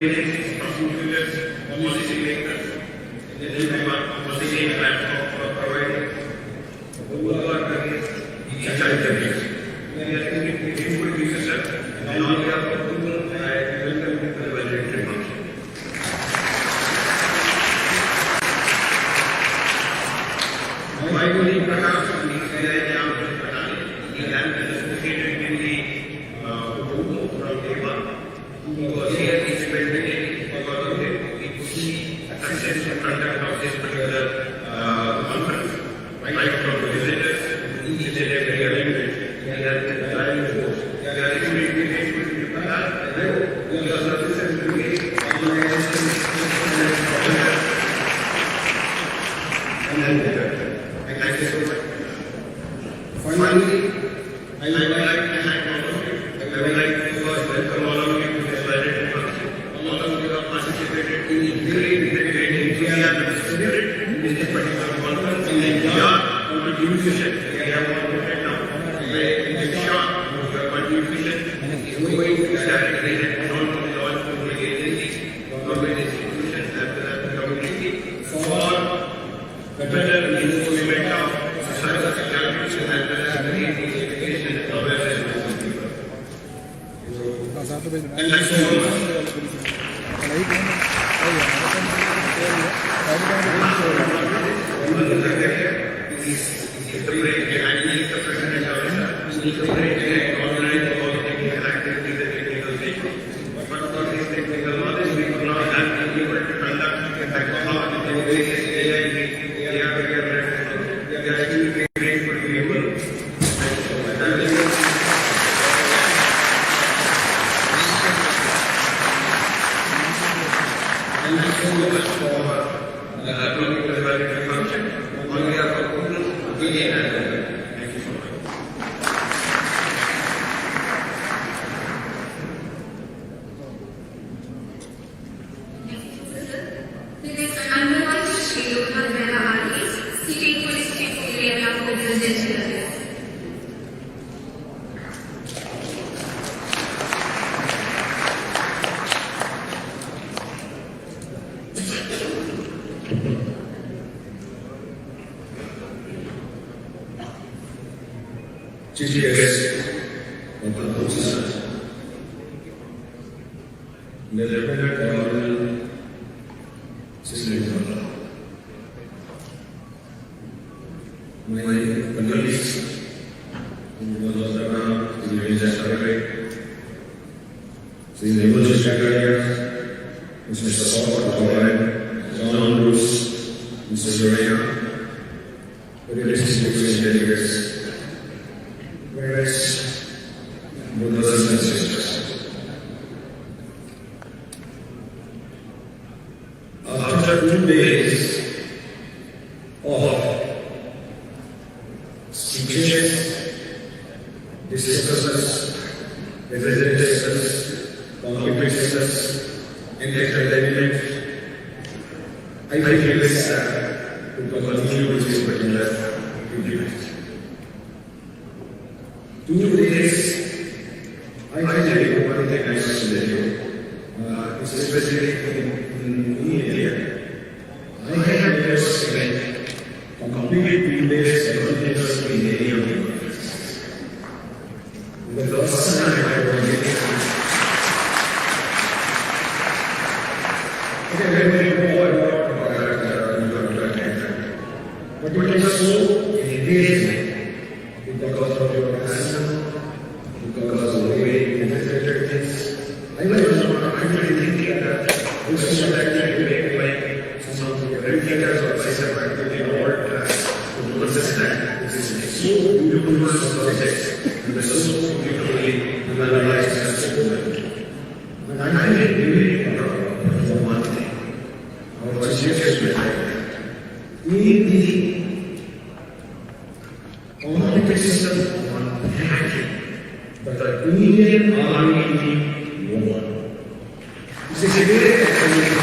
policy makers, policy platform for providing each other. We are beautiful pieces, and on behalf of people, I welcome you to the valedictory function. My colleague Prakash, he is associated in the Cocon from Deva. He was here, he spent the day because of the successful conduct of this particular conference. Right from the visitors, each and every event, we are the driving force. We are extremely grateful to you for that. Your services will be organization and thank you so much. Finally, I would like to thank all of you. I would like to welcome all of you to this valedictory function. All of you have participated in the great enthusiasm spirit in this particular conference, and your contribution, we have contributed now, in the short, your contribution is going to directly not only all public agencies, government institutions, as well as the community, for better enforcement of cyber security, as well as education and awareness. And thank you so much. He's the great and he is the president of it. He's the great and organize all the technical activities and technical things. But for his technical knowledge, we could not have been able to conduct the hackathon in the various areas. We are extremely grateful to you. Thank you so much. Thank you so much for coming to the valedictory function. On behalf of Cocon, again, thank you so much. Next, I'm going to show you how the artist state police area of the GPS untuk khusus Lieutenant Colonel Sistem my colleagues who was around the Secretary, the Secretary, Mr. Cocon, John Bruce, Mr. Zoria, the distinguished delegates, parents, brothers and sisters. After 2 days of speeches, discussions, presentations, competitions, and entertainment, I feel sad to continue with this particular event. 2 days, I can tell you one thing I must tell you, especially in India. I have never spent a complete 2 days continuously in any of the conferences. The first time I was in but it was so engaging because of your passion, because of the way you presented things. I was actually thinking that this should actually make like some of the educators or system activity in our class to understand this is so beautiful subject and so beautifully analyzed and spoken. And I really proud of one thing. Our teachers were like that. We need competition on hacking that the Indian Army won. This is a great activity.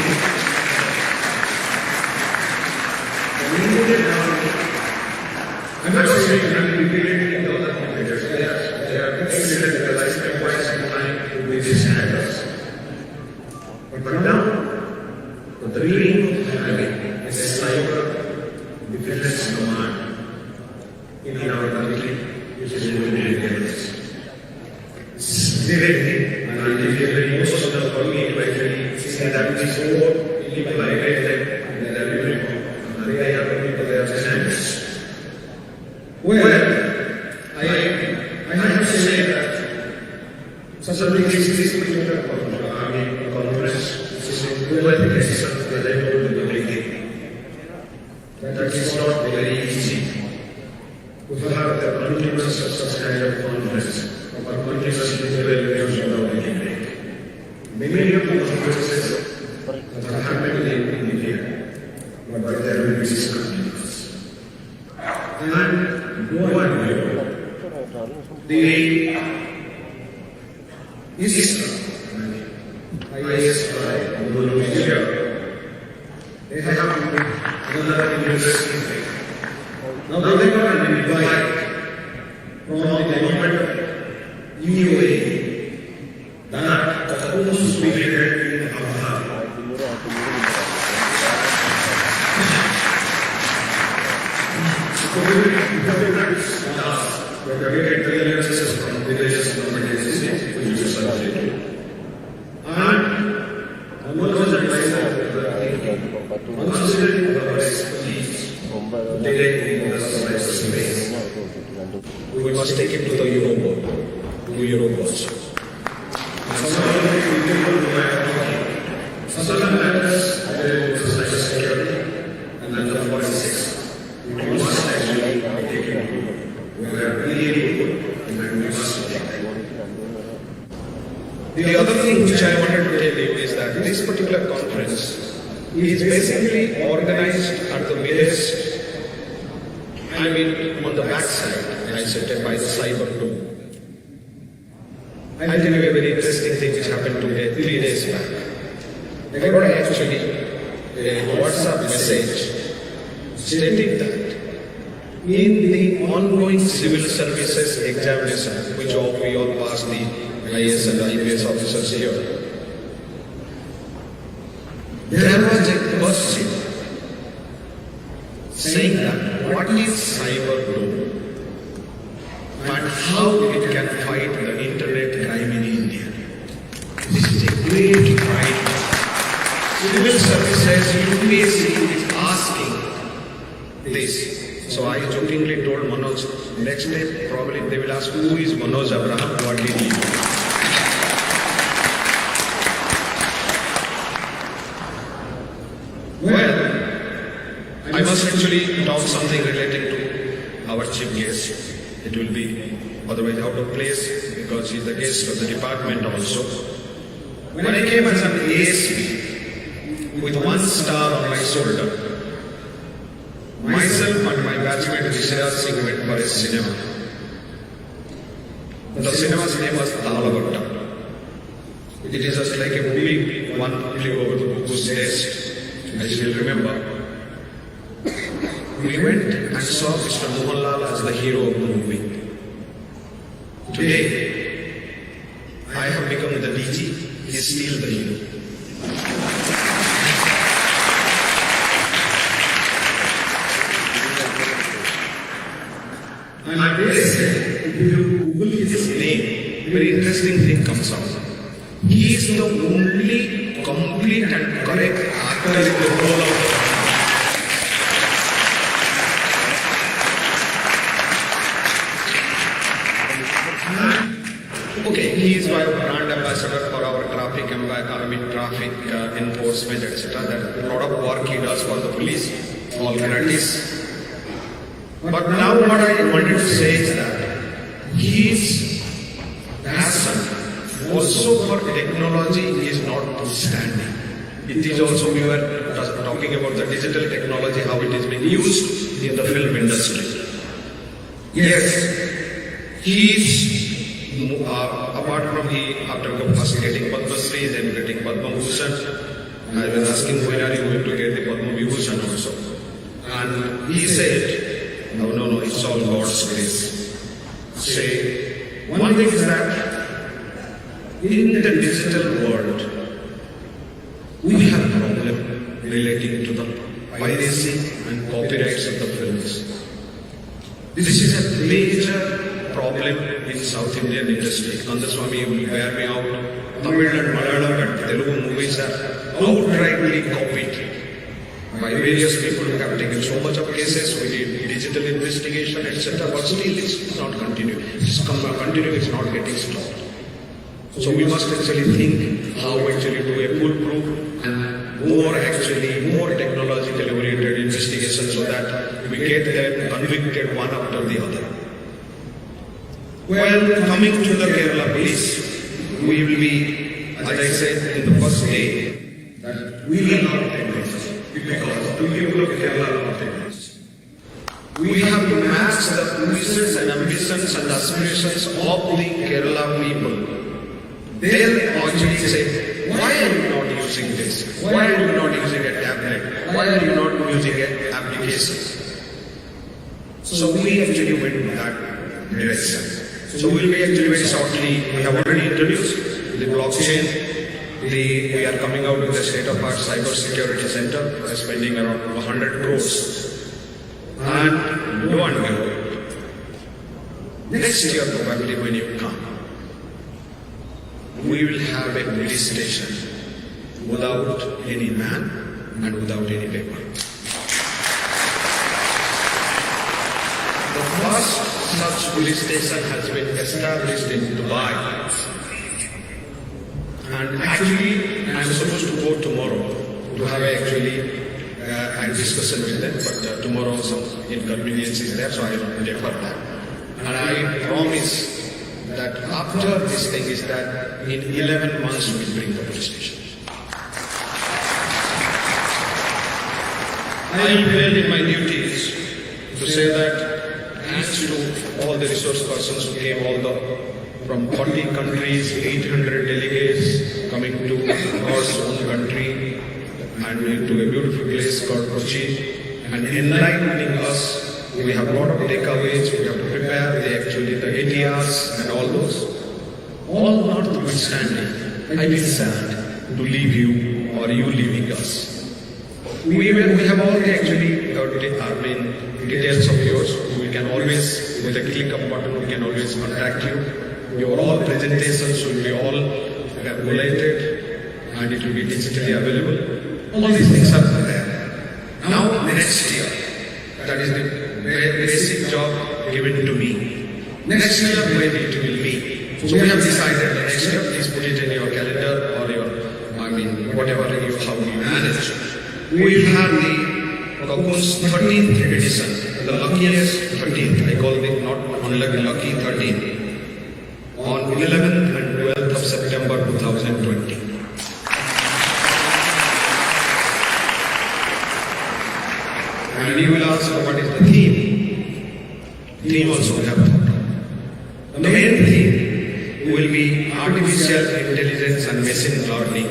The Indian Army, I'm not saying that we really need other competitors. They are excellent because I spent quite some time with these hackers. But now the dream of having a cyber defense command in our country is going to be realized. Today, and usually most of the public actually say that it is more implied than they are going to their standards. Well, I have to say that such a big institution of Congress is a well something that I told in the beginning. That is not very easy to have the continuous of such kind of conference. Many of the conferences that are happening in India, but there will be discontinuous. And no one will. The they have another interesting thing. Now they got an invite from the government UAE that Cocon should be created in Abu Dhabi. The created clearances from various government agencies which is subject. And one was advised considering the expertise directly the space, we must take it to the Eurobot. Some matters security and then the forensics. We must actually take it. We are really good and we must take it. The other thing which I wanted to tell you is that this particular conference is basically organized at the village. On the backside, I said, by the cyber room. I'll tell you a very interesting thing which happened today, 3 days back. I got actually a WhatsApp message stating that in the ongoing civil services examination, which we all pass the IAS and IPS officers here, there was a question saying that what is cyber law and how it can fight the internet crime in India. This is a great crime. Civil services, UPSC is asking this. So I jokingly told Manoj, next day probably they will ask who is Manoj Abraham, what did he do? Well, I must actually talk something related to our chief guest. It will be otherwise out of place because he is the guest of the department also. When I came as an ASP with 1 star on my shoulder, myself and my batchmate Vishal Singh went for a cinema. The cinema's name was Talavatta. It is just like a movie, one flew over the cuckoo's nest. I still remember. We went and saw Mr. Mohanlal as the hero of the movie. Today, I have become the DG, he is still the hero. And I dare say, if you Google his name, very interesting thing comes out. He is the only complete and correct actor in the role of he is my brand ambassador for our traffic enforcement, etc. That a lot of work he does for the police, all gratis. But now what I wanted to say is that his passion also for technology is not outstanding. It is also, we were talking about the digital technology, how it is being used in the film industry. Yes, he is apart from after first getting Padma Shri, then getting Padma Bhushan, I was asking when are you going to get the Padma Vibhushan also? And he said, no, it's all God's grace. Say, one thing is that in the digital world, relating to the piracy and copyrights of the films. This is a major problem in South Indian industry. Kandaswamy will bear me out. Tamil and Malayalam and Telugu movies are outrightly copied by various people who have taken so much of cases. We did digital investigation, etc. But still it's not continuing. It's continuing, it's not getting stopped. So we must actually think how actually do a foolproof and more technologically oriented investigation so that we get them convicted one after the other. Well, coming to the Kerala police, we will be, as I said in the first day, that we will not take this because the people of Kerala will not take this. We have to match the wishes and ambitions and aspirations of the Kerala people. They'll actually say, why are you not using this? Why are you not using a tablet? Why are you not using an application? So we actually went in that direction. So we'll be actually very shortly, we have already introduced the blockchain. We are coming out with the state-of-art cyber security center. We are spending around 100 crores. And lo and behold, next year probably when you come, we will have a police station without any man and without any paper. The first such police station has been established in Dubai. And actually, I am supposed to go tomorrow to have a discussion with them, but tomorrow some inconvenience is there, so I will defer that. And I promise that after this thing is that in 11 months we will bring the police station. I felt in my duties to say that thanks to all the resource persons who came from 40 countries, 800 delegates coming to God's own country and to a beautiful place called Kochi and enlightening us. We have a lot of takeaways, we have to prepare the ATRs and all those. All notwithstanding, I feel sad to leave you or you leaving us. We have already actually got details of yours. We can always, with a click of button, we can always contact you. Your all presentations will be all collated and it will be digitally available. All these things are there. Now, next year, that is the basic job given to me. Next year, when it will be. So we have decided that next year, please put it in your calendar or your, whatever how you manage. We will have the Cocon's 13th edition, the luckiest 13th, I call it not unlucky, lucky 13th, on 11th and 12th of September 2020. And you will ask what is the theme? Theme also we have thought of. The main theme will be artificial intelligence and machine learning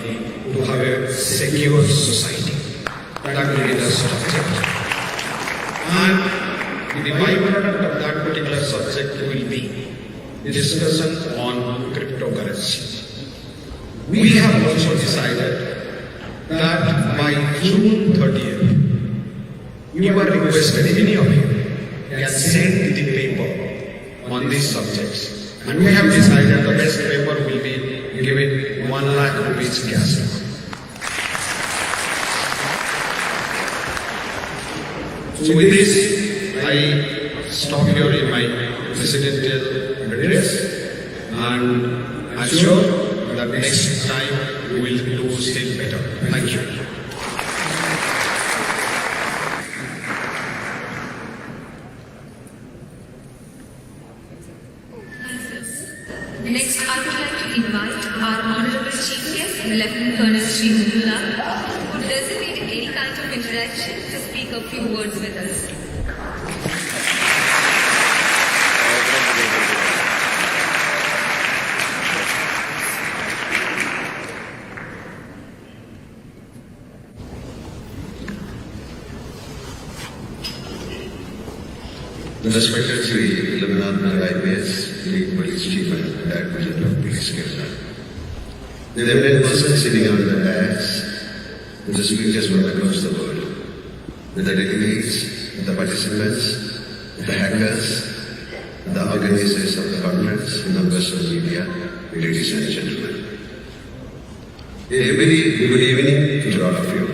to have a secure society. That will be the subject. And the byproduct of that particular subject will be discussion on cryptocurrency. We have also decided that by June 30th, you are requested, any of you, can send the paper on these subjects. And we have decided the best paper will be given 1 lakh rupees cash. So with this, I stop here in my presidential address and I'm sure that next time we will do still better. Thank you. Next, I would like to invite our Honorable Chief Guest, Lieutenant Colonel Sri Mundula, who doesn't need any kind of introduction to speak a few words with us. The respected Sri Lieutenant IPS, Lead Police Chief and Director General of Police Kerala. The eminent person sitting on the dais, the speakers from across the world, the delegates, the participants, the hackers, the organizers of the conference, members of the media, ladies and gentlemen. A very good evening to all of you.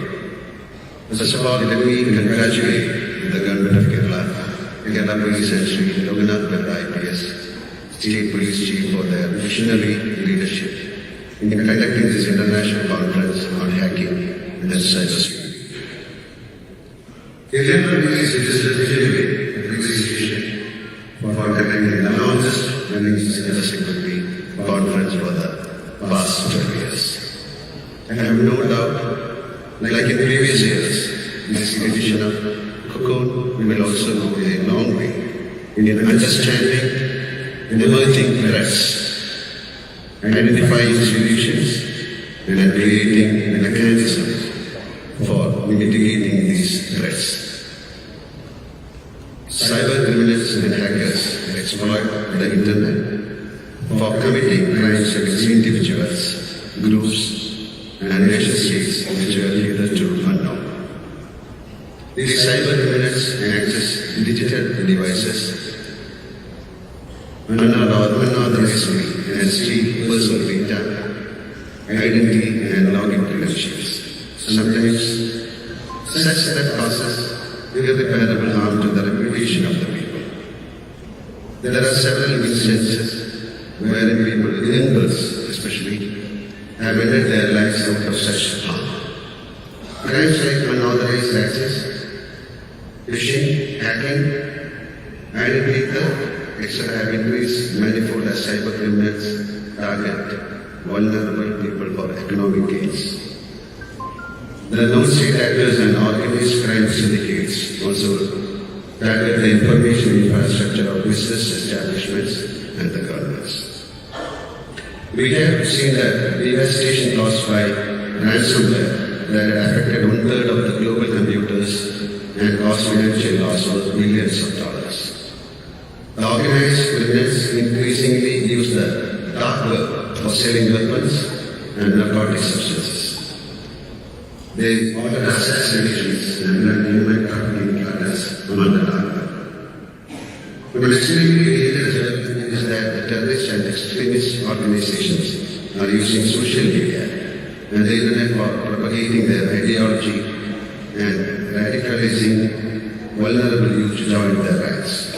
First of all, let me congratulate the government of Kerala Police and Sri Raghunath IPS, State Police Chief, for their visionary leadership in conducting this international conference on hacking and cybersecurity. Kerala Police is a legendary appreciation for conducting the largest running cybersecurity conference for the past 12 years. I have no doubt, like in previous years, this edition of Cocon will also go a long way in understanding emerging threats, identifying solutions, and creating mechanisms for mitigating these threats. Cyber criminals and hackers exploit the internet for committing crimes against individuals, groups, and nation states which are hitherto unknown. These cyber criminals access digital devices unauthorizedly and steal personal data, identity, and login credentials. Sometimes such that causes irreparable harm to the reputation of the people. There are several instances wherein people, youngsters especially, have ended their lives out of such harm. Crimes like unauthorized access, phishing, hacking, identity theft, etc. have increased manifold as cyber criminals target vulnerable people for economic gains. The non-state actors and organized crime syndicates also target the information infrastructure of business establishments and the governments. We have seen that devastation caused by ransomware that had affected one-third of the global computers and caused financial loss worth billions of dollars. The organized criminals increasingly use the dark web for selling weapons and narcotic substances. They order assassinations and run human trafficking cartels on the dark web. But extremely dangerous is that the terrorist and extremist organizations are using social media and the internet for propagating their ideology and radicalizing vulnerable youth to join their ranks.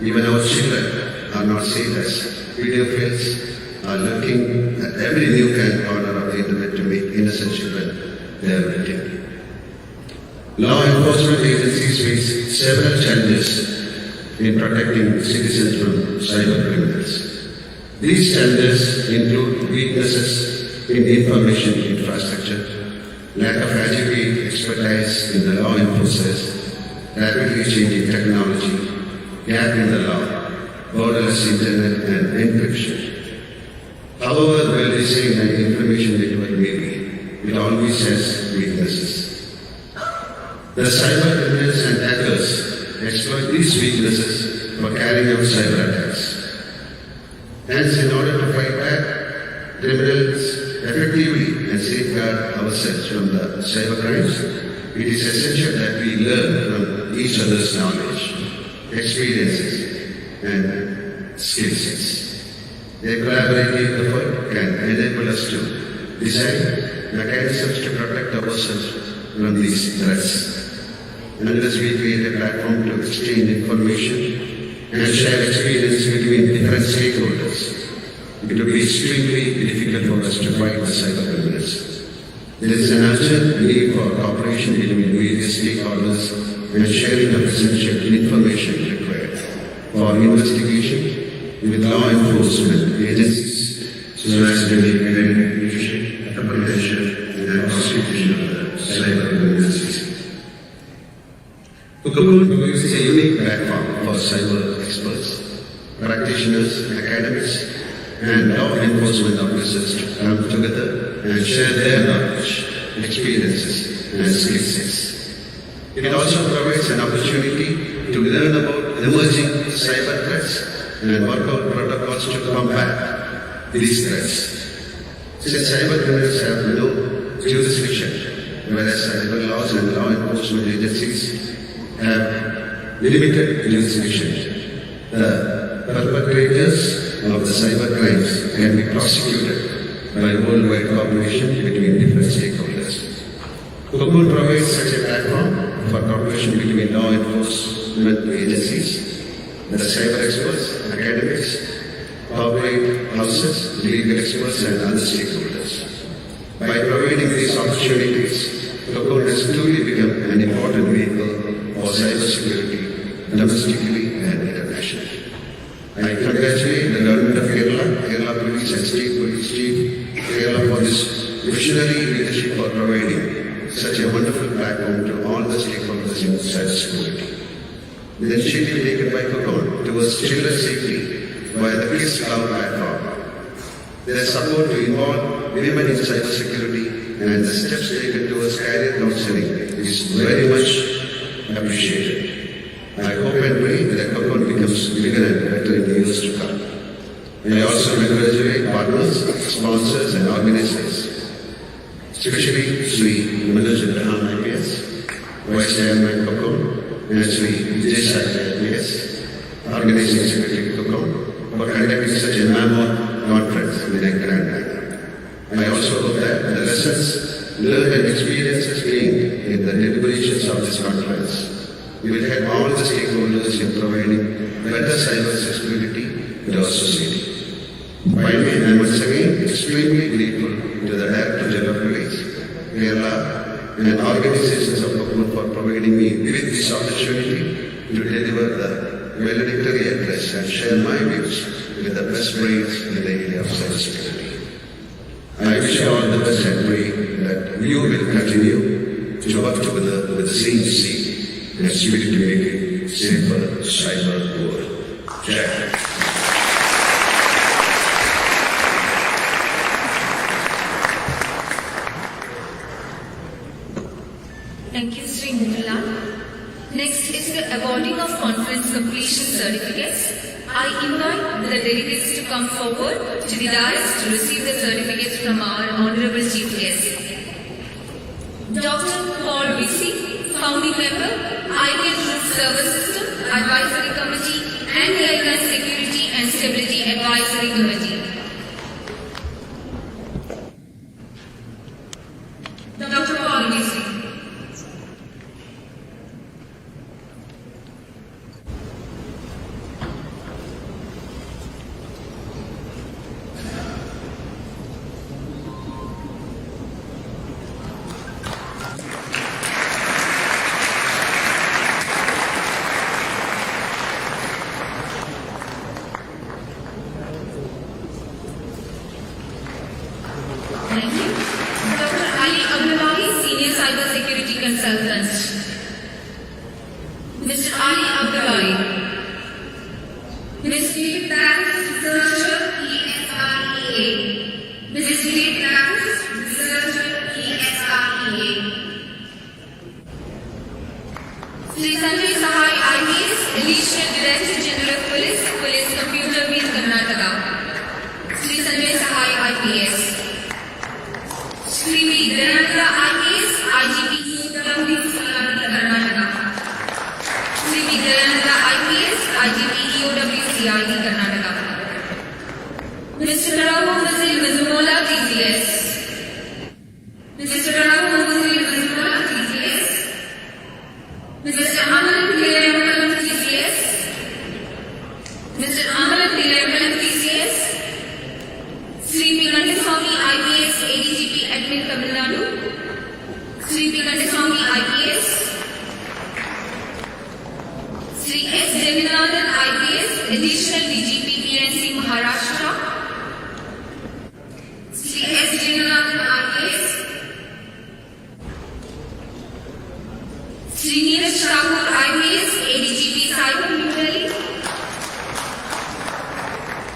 Even our children are not safe as pedophiles are lurking at every nook and corner of the internet to make innocent children their victim. Law enforcement agencies face several challenges in protecting citizens from cyber criminals. These challenges include weaknesses in information infrastructure, lack of adequate expertise in the law enforcers, rapidly changing technology, gap in the law, borderless internet, and encryption. However well-designed an information network may be, it always has weaknesses. The cyber criminals and hackers exploit these weaknesses for carrying out cyber attacks. Hence, in order to fight back criminals effectively and safeguard ourselves from the cyber crimes, it is essential that we learn from each other's knowledge, experiences, and skill sets. A collaborative effort can enable us to design mechanisms to protect ourselves from these threats. Unless we create a platform to exchange information and share experience between different stakeholders, it will be extremely difficult for us to fight the cyber criminals. There is an urgent need for cooperation between various stakeholders and sharing of essential information required for investigation with law enforcement agencies so as to make identification, apprehension, and prosecution of the cyber criminals. Cocon is a unique platform for cyber experts, practitioners, academics, and law enforcement officers to come together and share their knowledge, experiences, and skill sets. It also provides an opportunity to learn about emerging cyber threats and work out protocols to combat these threats. Since cyber criminals have no jurisdiction, whereas cyber laws and law enforcement agencies have limited jurisdiction. The perpetrators of the cyber crimes can be prosecuted by worldwide cooperation between different stakeholders. Cocon provides such a platform for cooperation between law enforcement agencies, the cyber experts, academics, corporate houses, legal experts and other stakeholders. By providing these opportunities, Cocon has truly become an important vehicle for cyber security domestically and internationally. I congratulate the Government of Kerala Police and State Police Chief Kerala for this visionary leadership for providing such a wonderful platform to all the stakeholders in cyber security. The initiative taken by Cocon towards children's safety via the Kids Cloud platform, their support to involve women in cyber security and the steps taken towards career counseling is very much appreciated. I hope and pray that Cocon becomes bigger and better in the years to come. I also congratulate partners, sponsors and organizers, especially Sri Manoj Abraham IPS, Vice Chairman Cocon, and Sri Vijay Sai IPS, Organizing Secretary Cocon, for conducting such a mammoth conference in a grand manner. I also hope that the lessons learned and experiences gained in the deliberations of this conference will help all the stakeholders in providing better cyber security to our society. Finally, I am once again extremely grateful to the Director General of Police, Kerala, and organizations of Cocon for providing me with this opportunity to deliver the valedictory address and share my views with the best brains in the area of cybersecurity. I wish you all the best and pray that you will continue to work together with the same zeal and spirit to make a safer cyber world. Jai. Thank you, Sri Mohanlal. Next is the awarding of conference completion certificates. I invite the delegates to come forward to the dais to receive the certificates from our Honorable Chief Guest. Dr. Paul Visi, Founding Member, Ideal Group Service System Advisory Committee and the Airline Security and Stability Advisory Committee. Dr. Paul Visi. Thank you. Dr. Ali Abdullahi, Senior Cyber Security Consultant. Mr. Ali Abdullahi. Ms. David Baptist, Researcher, ESREA. Ms. David Baptist, Researcher, ESREA. Sri Sanjay Sahai, IPS, Additional Director General of Police, Police Computer Wheel, Karnataka. Sri Sanjay Sahai, IPS. Sri Dayananda IPS, IGP EOW Karnataka. Sri Dayananda IPS, IGP EOW CID Karnataka. Mr. Raghu Mazil Mazumola TCS. Mr. Raghu Mazil Mazumola TCS. Mr. Amalan Tilayamalam TCS. Mr. Amalan Tilayamalam TCS. Sri P. Kandaswamy IPS, ADGP Admin Tamil Nadu. Sri P. Kandaswamy IPS. Sri S. Jaganathan IPS, Additional DGP PNC Maharashtra. Sri S. Jaganathan IPS. Sri Neeraj Thakur IPS, ADGP Cyber New Delhi.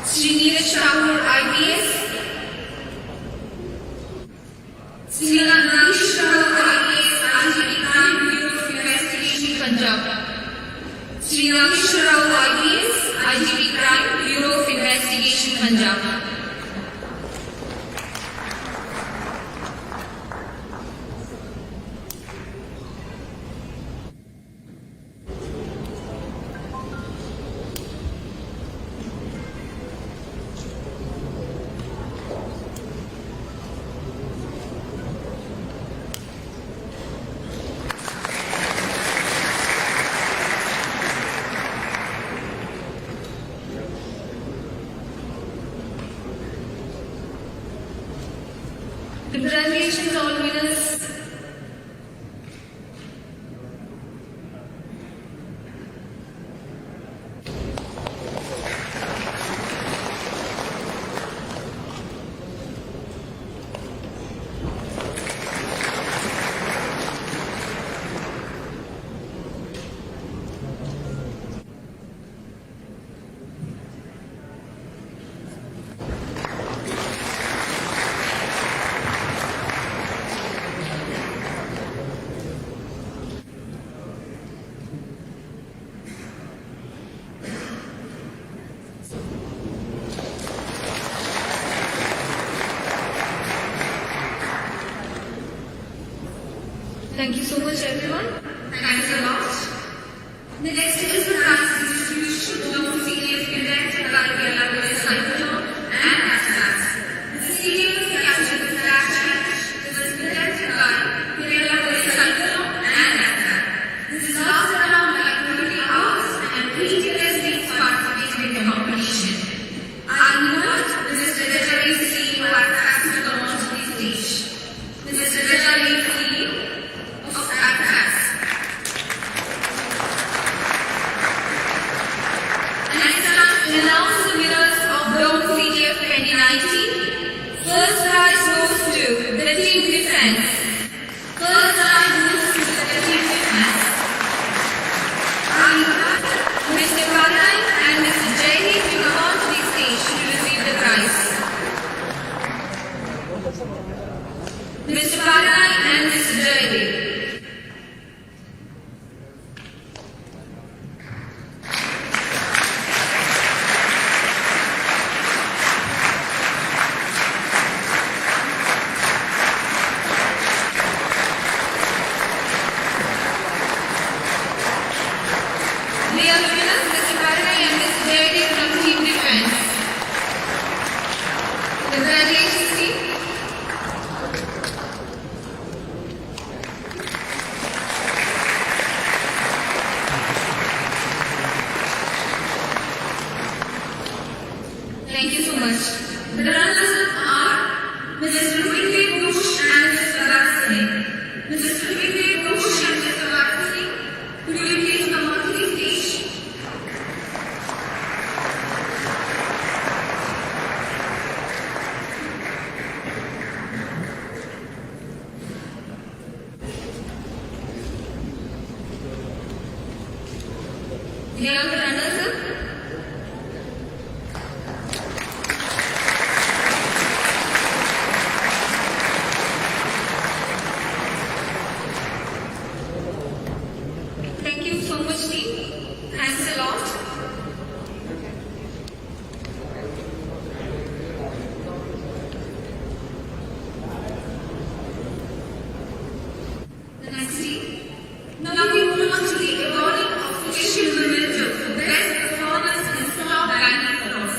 Sri Neeraj Thakur IPS. Sri Nagesh Rao IPS, IGP Crime Bureau of Investigation, Punjab. Sri Nagesh Rao IPS, IGP Crime Bureau of Investigation, Punjab. Thank you so much, everyone. Thanks a lot. The next is the prize distribution of senior cadets by Malayalam Cocon and Assas. The senior captured the flag challenge was conducted by Malayalam Cocon and Assas. This lasted around like 30 hours and 3 teams participated in the competition. I invite Mr. Rajari CEO of Assas to come onto the stage. Mr. Rajari CEO of Assas. Announce the winners of Bronze CTF 2019. First prize goes to the team defense. First prize goes to the team defense. I invite Mr. Parai and Mr. Jaydev to come on to the stage to receive the prize. Mr. Parai and Mr. Jaydev. They are the winners, Mr. Parai and Mr. Jaydev from Team Defense. Congratulations, team. Thank you so much. The runners are Mr. Rupinder Bush and Mr. Vaksani. Mr. Rupinder Bush and Mr. Vaksani, could you please come on to the stage? They are the runners-up. Thank you so much, team. Thanks a lot. The next team. Now we move on to the awarding of official momentum for best performance in small banking fraud.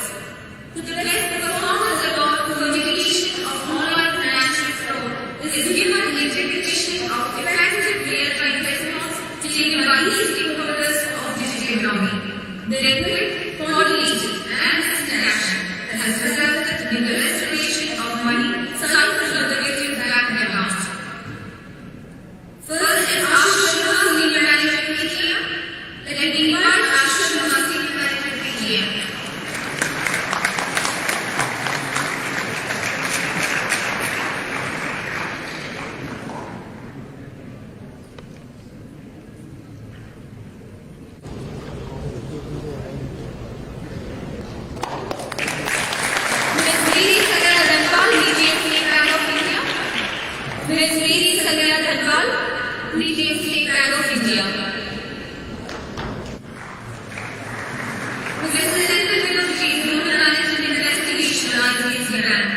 The best performance award for mitigation of online financial fraud is given in recognition of effective real-time response taken by key stakeholders of digital economy. The regulate, coordinated, and disciplined action that has resulted in the restoration of money siphoned from the victim's bank account. First is Ashish Sharma, Senior Manager PTM. Let me invite Ashish Sharma, Senior Manager PTM. Ms. Mary Sagara Dhanpal, DGM State Bank of India. Ms. Mary Sagara Dhanpal, DGM State Bank of India. Mr. Senthil Vinodji, Zonal Manager Investigation, ICICI Bank.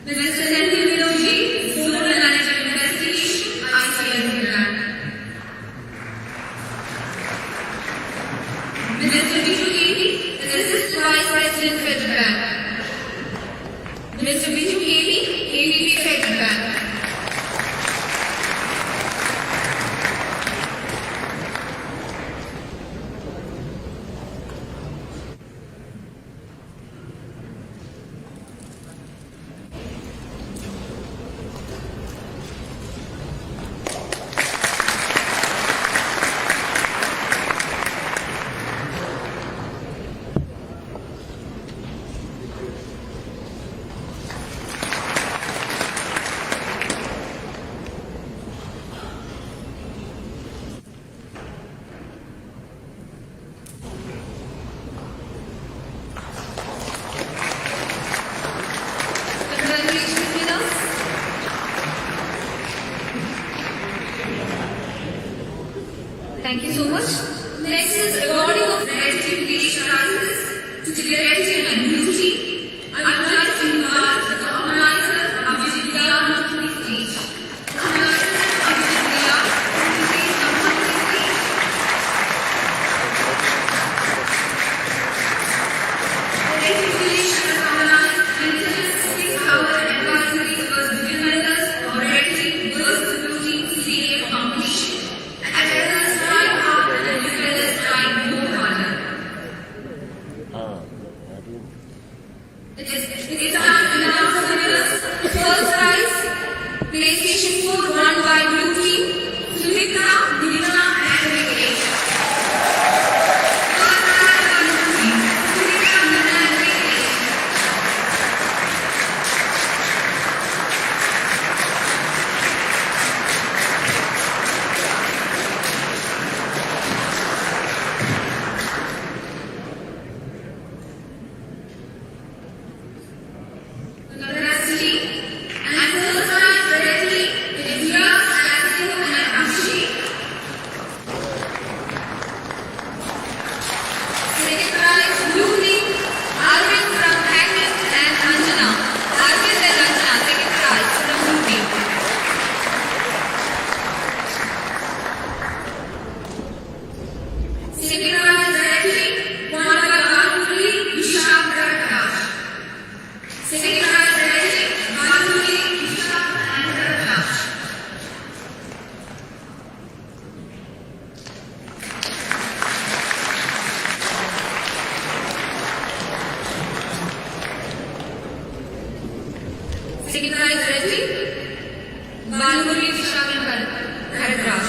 Mr. Senthil Vinodji, Zonal Manager Investigation, ICICI Bank. Mr. Biju Kevi, Assistant Vice President, Federal Bank. Mr. Biju Kevi, AVP, Federal Bank. Congratulations, winners. Thank you so much. Next is awarding of Creative Leadership Prizes to the Creative and New Team. I would like to invite the organizer of the stage. The organizer of Bharadraj.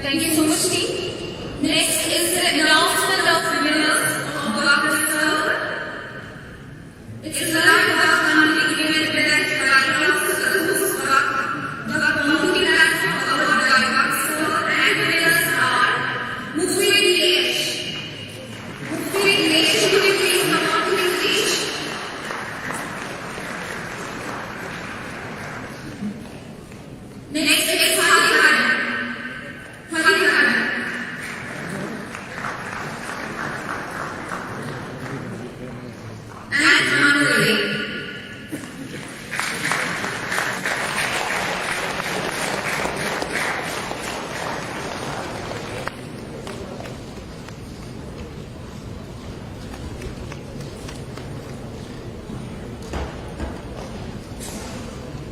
Thank you so much, team. Next is the announcement of the winners of the It is like the community given direct by the community platform of the and winners are Mufid Lesh. Mufid Lesh, could you please come on to the stage? Next is Hadi.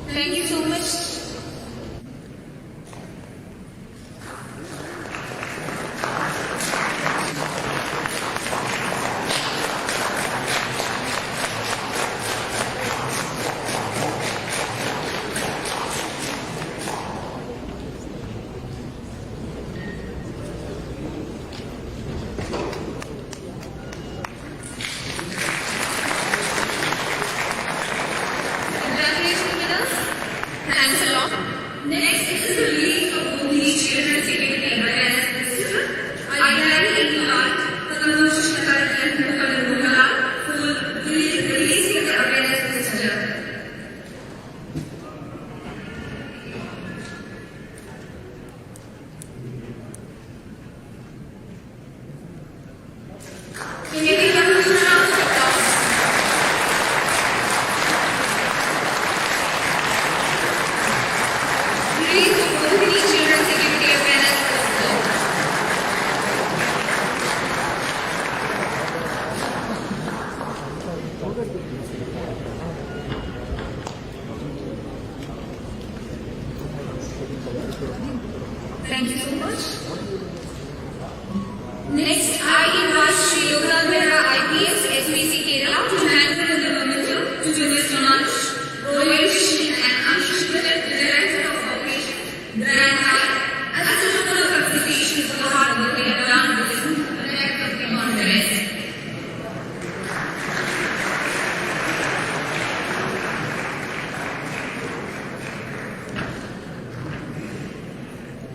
Thank you so much. Thanks a lot. Next is the release of Bhuti Children's Security Awareness Festival. I gladly invite Cocon and Malayalam for releasing the awareness festival. Can you give a round of applause? Release of Bhuti Children's Security Awareness Festival. Thank you so much. Next, I invite Sri Logan Mehra IPS, SPC Kerala, to hand over the momentum to Mr. Manish, Royal Mission and Anish, Director of Operations, Grand High, as a total of appreciation for the hard work they have done with this Director of the Conference.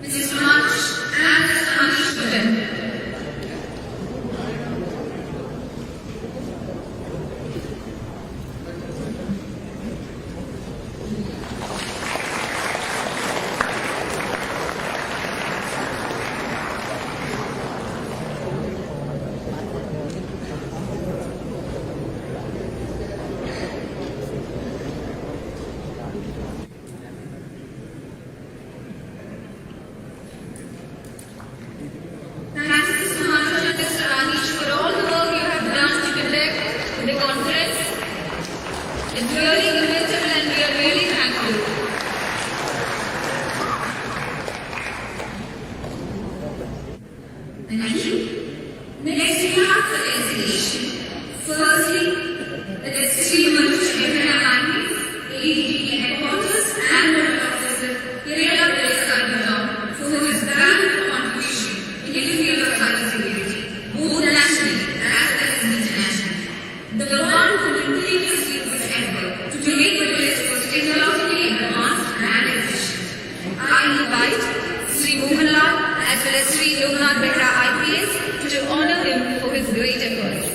Mr. Manish and Mr. Anish Putin. Thanks to Mr. and Mr. Anish for all the work you have done to conduct the conference. It's really commendable and we are really thankful. Thank you. Next we have the exhibition. Firstly, it is Sri Manjushri ADG headquarters and Nodal Officer Kerala Police Service for his valuable contribution in the field of cybersecurity, both nationally as well as internationally. The one who continuously puts effort to make the police force technologically advanced and efficient. I invite Sri Mohanlal as well as Sri Loknath Behra IPS to honor him for his great efforts.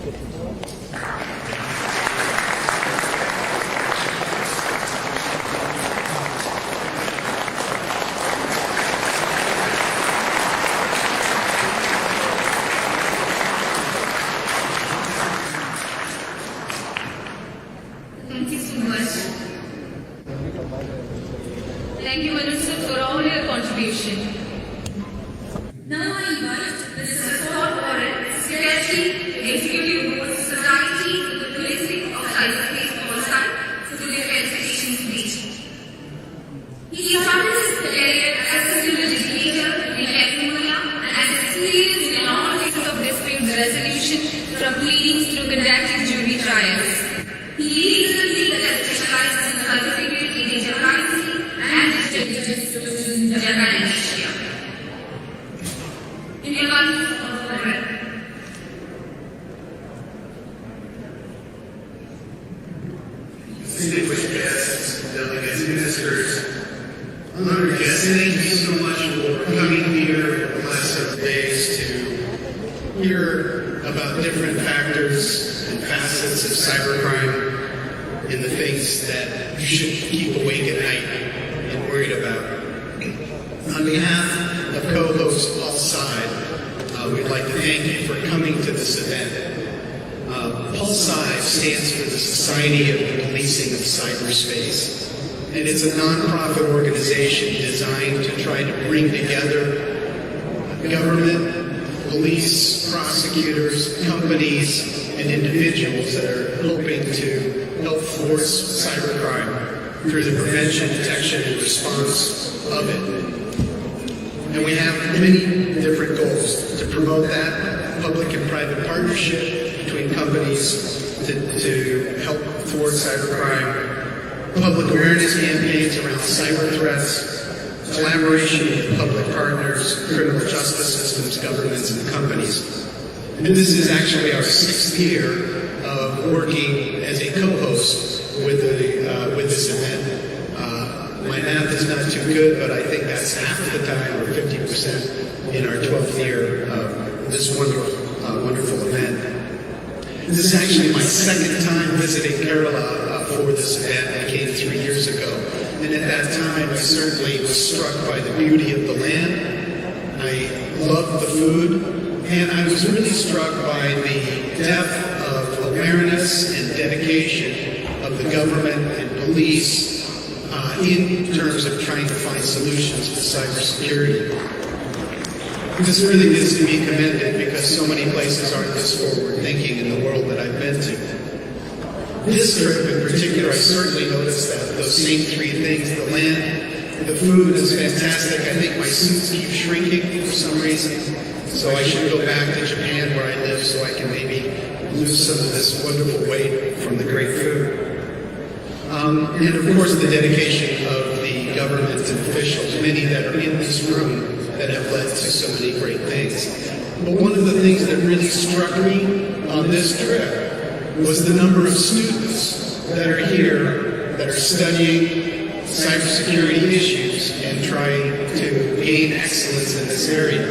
Thank you so much. Thank you, Manoj sir, for all your contribution. Now I invite Mr. Paul Warren, Secretary, Executive Board, Society for the Policing of Cyberspace Policy, to give a presentation speech. He started his career as a civil litigator in California and has experience in all cases of dispute resolution from pleadings through conducting jury trials. He leads a legal that specializes in certificate in data privacy and digital solutions in Japan and Asia. In the context of Distinguished guests, delegates, ministers, honored guests, thank you so much for coming here the last several days to hear about different factors and facets of cybercrime and the things that you should keep awake at night and worried about. On behalf of co-host Paul Side, we'd like to thank you for coming to this event. Paul Side stands for the Society of the Policing of Cyberspace, and it's a nonprofit organization designed to try to bring together government, police, prosecutors, companies, and individuals that are hoping to help force cybercrime through the prevention, detection, and response of it. And we have many different goals to promote that, public and private partnership between companies to help thwart cybercrime, public awareness campaigns around cyber threats, collaboration with public partners, criminal justice systems, governments, and companies. And this is actually our 6th year of working as a co-host with this event. My math is not too good, but I think that's half of the time, or 50%, in our 12th year of this wonderful event. This is actually my 2nd time visiting Kerala for this event. I came 3 years ago. And at that time, I certainly was struck by the beauty of the land. I loved the food. And I was really struck by the depth of awareness and dedication of the government and police in terms of trying to find solutions to cybersecurity. This really is to be commended because so many places aren't this forward thinking in the world that I've been to. This trip in particular, I certainly noticed that those same 3 things, the land, the food is fantastic. I think my suits keep shrinking for some reason, so I should go back to Japan where I live so I can maybe lose some of this wonderful weight from the great food. And of course the dedication of the government and officials, many that are in this room that have led to so many great things. But one of the things that really struck me on this trip was the number of students that are here that are studying cybersecurity issues and trying to gain excellence in this area.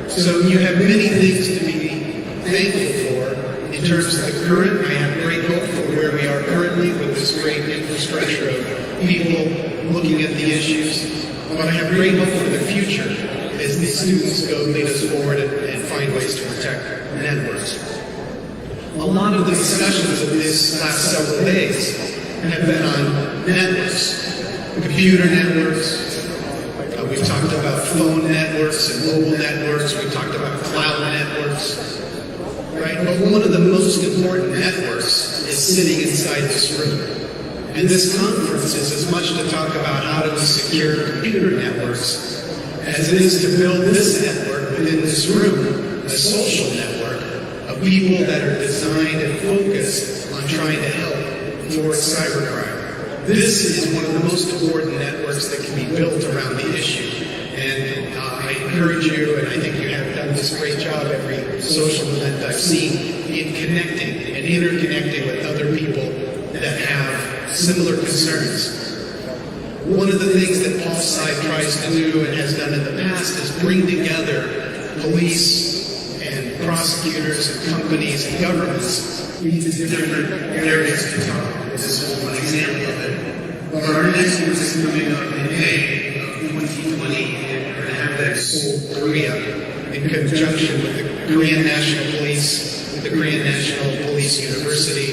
So you have many things to be thankful for. In terms of the current, I have great hope for where we are currently with this great infrastructure of people looking at the issues. But I have great hope for the future as the students go lead us forward and find ways to protect networks. A lot of the discussions of these last several days have been on networks, computer networks. We've talked about phone networks and mobile networks. We've talked about cloud networks. Right? But one of the most important networks is sitting inside this room. And this conference is as much to talk about how to secure computer networks as it is to build this network within this room, a social network of people that are designed and focused on trying to help thwart cybercrime. This is one of the most important networks that can be built around the issue. And I encourage you, and I think you have done this great job every social event I've seen, in connecting and interconnecting with other people that have similar concerns. One of the things that Paul Side tries to do and has done in the past is bring together police and prosecutors and companies and governments into different areas to talk. This is one example of it. But our next one is coming up in May of 2020. We're going to have that in Seoul, Korea, in conjunction with the Korean National Police, with the Korean National Police University,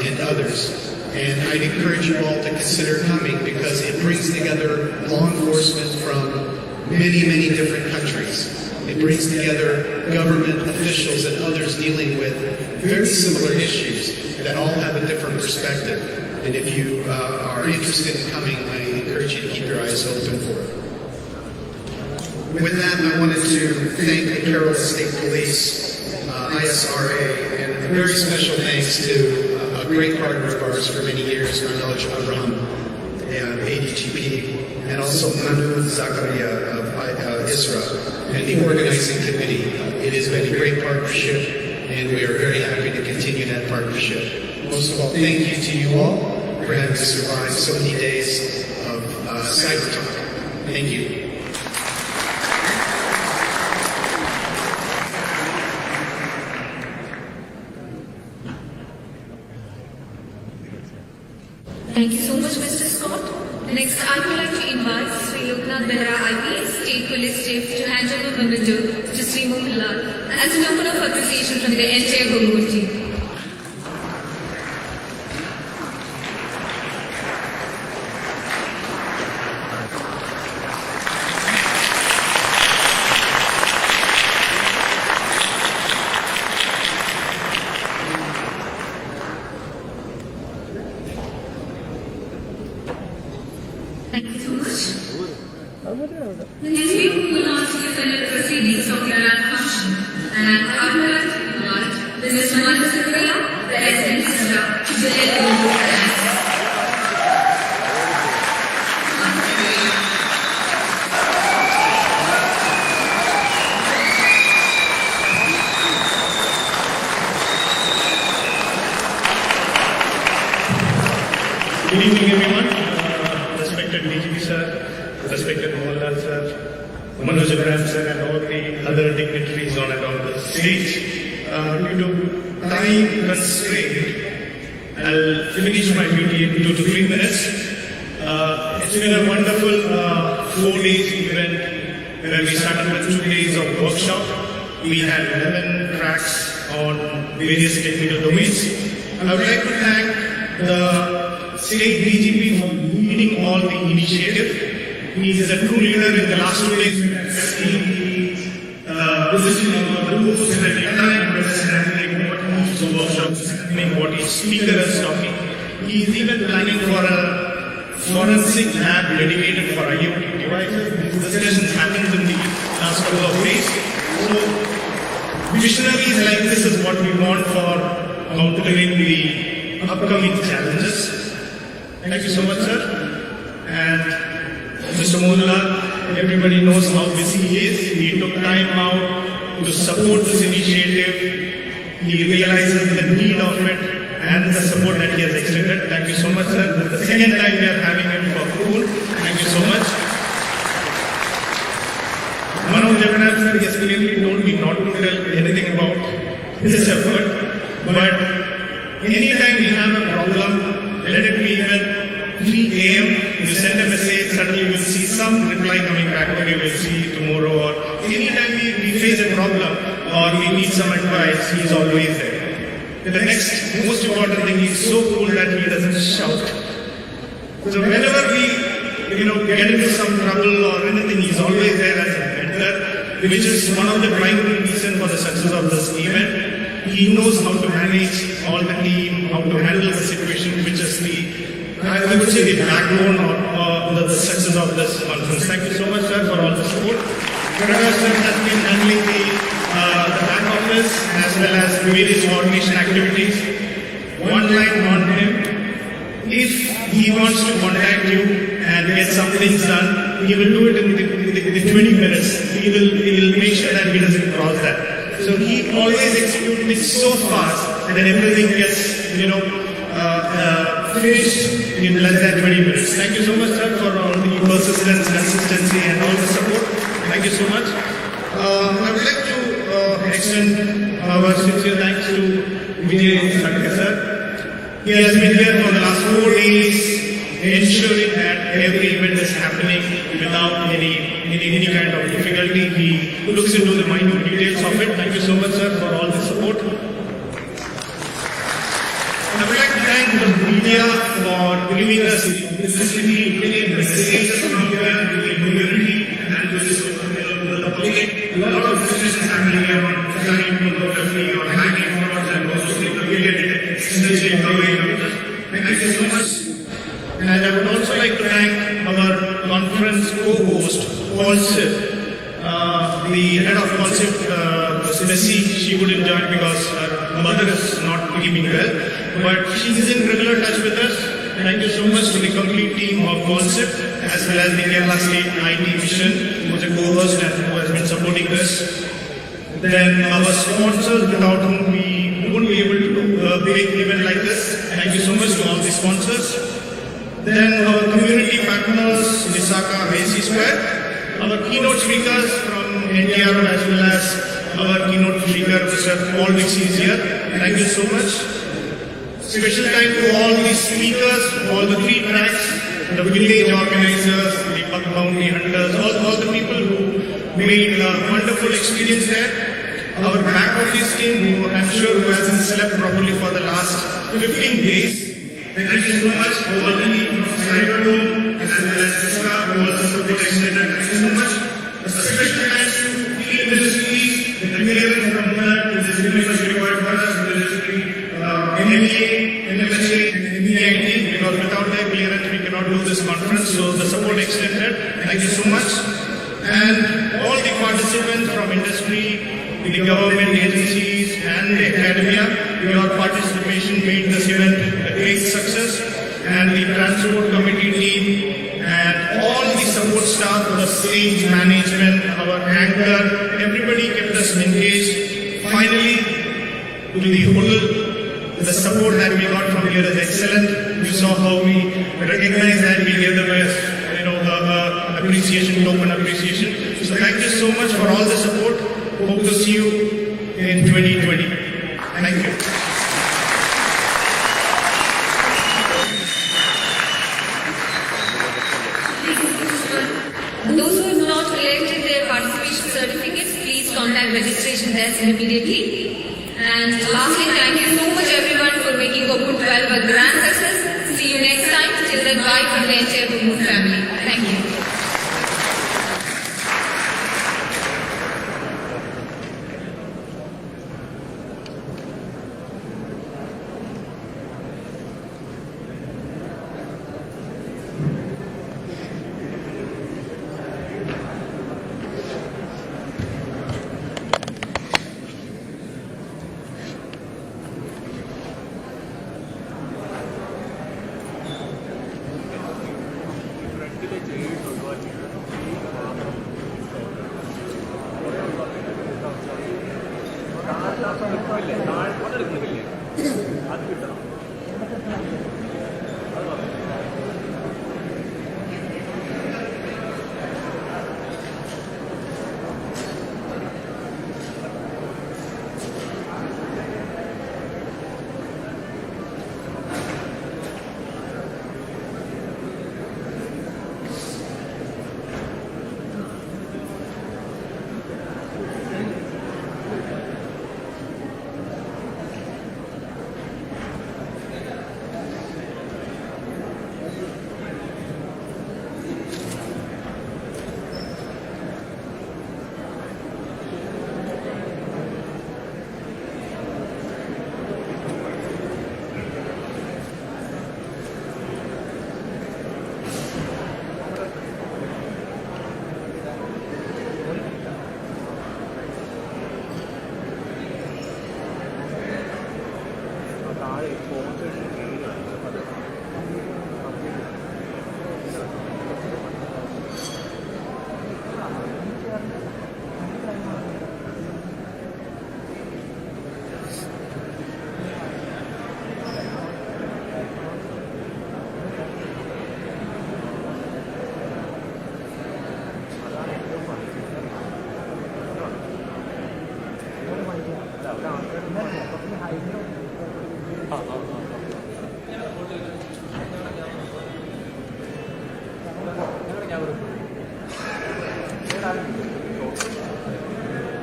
and others. And I'd encourage you all to consider coming because it brings together law enforcement from many, many different countries. It brings together government officials and others dealing with very similar issues that all have a different perspective. And if you are interested in coming, I encourage you to keep your eyes open for it. With that, I wanted to thank the Kerala State Police, ISRA, and a very special thanks to a great partner of ours for many years, Manoj Abraham, ADGP, and also Manu Zakaria of ISRA, and the organizing committee. It has been a great partnership, and we are very happy to continue that partnership. Most of all, thank you to you all for having survived so many days of cyber talk. Thank you. Thank you so much, Mr. Scott. Next, I would like to invite Sri Loknath Behra IPS, State Police Chief, to hand over the memento to Sri Mohanlal as a token of appreciation from the entire Gogol team. Thank you so much. Next, we will on to the Senate proceedings of your function, and I would like to invite Mrs. Monica Sikria, the SN Minister, to the Good evening, everyone. Respected DGP sir, respected Mohanlal sir, Manoj Abraham sir, and all the other dignitaries on and on the stage. Due to time constraint, I'll finish my duty in 2 to 3 minutes. It's been a wonderful 4 days event where we started with 2 days of workshop. We had 11 tracks on various technical domains. I would like to thank the State DGP for leading all the initiative. He is a true leader. In the last 2 days, we have seen the position of the rules and the entire understanding what each workshop is happening, what each speaker is talking. He is even planning for a forensic lab dedicated for IoT devices. These discussions happened in the last couple of days. So, visionaries like this is what we want for countering the upcoming challenges. Thank you so much, sir. And Mr. Mohanlal, everybody knows how busy he is. He took time out to support this initiative. He realizes the need of it and the support that he has extended. Thank you so much, sir. This is the second time we are having him for cool. Thank you so much. Manoj Abraham, sir, has clearly told me not to tell anything about his effort. But anytime we have a problem, let it be even 3 a.m. You send a message, suddenly you will see some reply coming back, okay, we'll see tomorrow, or anytime we face a problem or we need some advice, he is always there. The next most important thing, he is so cool that he doesn't shout. So whenever we get into some trouble or anything, he is always there as a mentor, which is one of the primary reasons for the success of this event. He knows how to manage all the team, how to handle the situation, which is I would say the backbone or the success of this conference. Thank you so much, sir, for all the support. Prakash sir has been handling the back office as well as various coordination activities. One line on him. If he wants to contact you and get some things done, he will do it in the 20 minutes. He will make sure that he doesn't cross that. So he always executes it so fast that everything gets, finished in less than 20 minutes. Thank you so much, sir, for all the persistence, consistency, and all the support. Thank you so much. I would like to extend extend our sincere thanks to Vijay Sadka sir. He has been here for the last 4 days, ensuring that every event is happening without any kind of difficulty. He looks into the minute details of it. Thank you so much, sir, for all the support. I would like to thank the media for giving us the opportunity to bring messages from here to the community and to the public. A lot of discussions happening here on design, photography, or hacking forums, and also the community extensively covering. Thank you so much. And I would also like to thank our conference co-host, Concept. The head of Concept, Messi, she couldn't join because her mother is not keeping well, but she is in regular touch with us. Thank you so much to the complete team of Concept, as well as the Kerala State IT Mission, who is a co-host and who has been supporting us. Then our sponsors, without whom we wouldn't be able to do a big event like this. Thank you so much to all the sponsors. Then our community partners, Visaka Basi Square, our keynote speakers from NTR, as well as our keynote speaker, Mr. Paul Dixie is here. Thank you so much. Special thank to all the speakers, all the 3 tracks, the village organizers, the buck bounty hunters, all the people who made a wonderful experience there. Our back office team, who I'm sure who hasn't slept properly for the last 15 days. Thank you so much for all the team from Cyberroom, as well as the staff who also support extended. Thank you so much. A special thanks to Field Ministries, the clearance from that is extremely required for us, MMA, MMSA, and MEIT, because without their clearance we cannot do this conference. So the support extended. Thank you so much. And all the participants from industry, the government agencies, and the academia, your participation made this event a great success. And the transport committee team and all the support staff, the stage management, our anchor, everybody kept us engaged. Finally, to the whole, the support that we got from here is excellent. You saw how we recognize that we gave them appreciation, open appreciation. So thank you so much for all the support. Hope to see you in 2020. Thank you. Those who have not collected their participation certificates, please contact registration desk immediately. And lastly, thank you so much everyone for making Cocon 12 a grand success. See you next time. Till then, bye from the entire Cocon family. Thank you.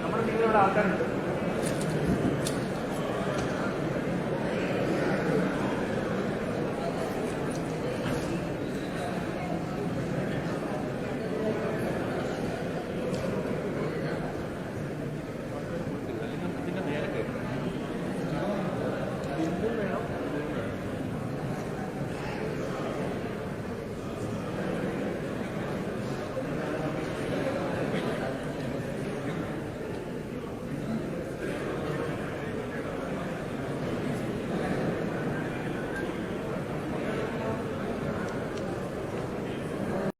നമ്മുടെ ടീമിലുള്ള ആൾക്കാരുണ്ട്.